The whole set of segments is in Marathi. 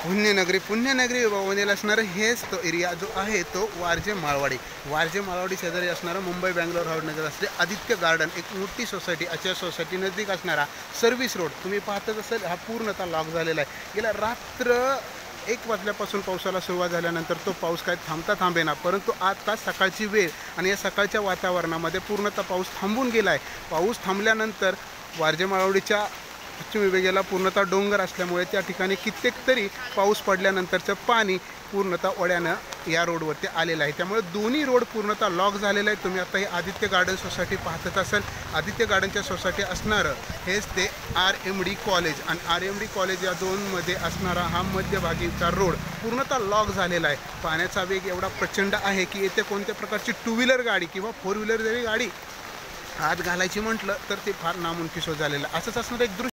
पुण्यनगरी विभागामध्ये असणारं हेच तो एरिया जो आहे तो वारजे माळवाडी शेजारी असणारा मुंबई बँगलोर हावडनगर असले आदित्य गार्डन, एक मोठी सोसायटी, आचार सोसायटी नजदीक असणारा सर्व्हिस रोड तुम्ही पाहतच असेल हा पूर्णतः लॉक झालेला आहे। गेल्या रात्र 1 वाजल्यापासून पावसाला सुरुवात झाल्यानंतर तो पाऊस काय थांबेना, परंतु आता सकाळची वेळ आणि या सकाळच्या वातावरणामध्ये पूर्णतः पाऊस थांबून गेला आहे। पाऊस थांबल्यानंतर वारजे माळवाडीच्या पश्चिम विभागाला पूर्णतः डोंगर असल्यामुळे त्या ठिकाणी कित्येक तरी पाऊस पडल्यानंतरचं पाणी पूर्णतः ओढ्यानं या रोडवरती आलेलं आहे। त्यामुळे दोन्ही रोड पूर्णतः लॉक झालेले आहेत। तुम्ही आता ही आदित्य गार्डन सोसायटी पाहतच असाल। आदित्य गार्डनच्या सोसायटी असणारं हेच ते RMD कॉलेज आणि RMD कॉलेज या दोनमध्ये असणारा हा मध्यभागीचा रोड पूर्णतः लॉक झालेला आहे। पाण्याचा वेग एवढा प्रचंड आहे की येथे कोणत्या प्रकारची 2 व्हीलर गाडी किंवा 4 व्हीलर जरी गाडी आत घालायची म्हटलं तर ते फार नामुमकिन झालेलं आहे। असंच असणारं एक दृश्य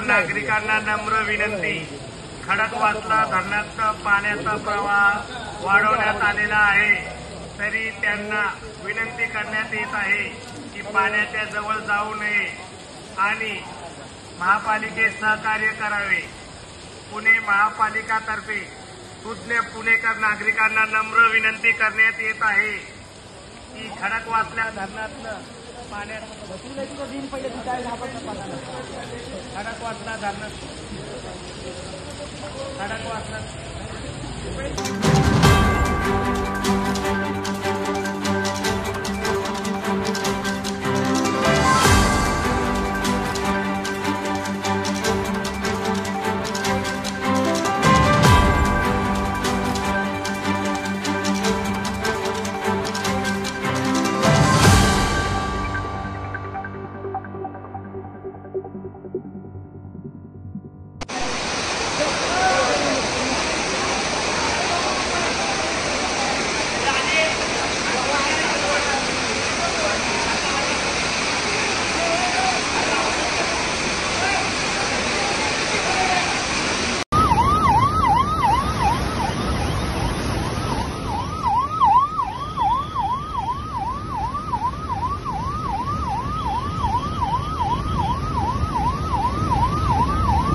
नागरिकांना नम्र विनंती। खडकवासला धरणात पाण्याचा प्रवाह वाढवण्यात आलेला आहे, तरी त्यांना विनंती करण्यात येत आहे की पाण्याच्या जवळ जाऊ नये आणि महापालिकेत सहकार्य करावे। पुणे महापालिकातर्फे सुज्ञ पुणेकर नागरिकांना नम्र विनंती करण्यात येत आहे की खडकवासला धरणातलं खडकवासला धरणात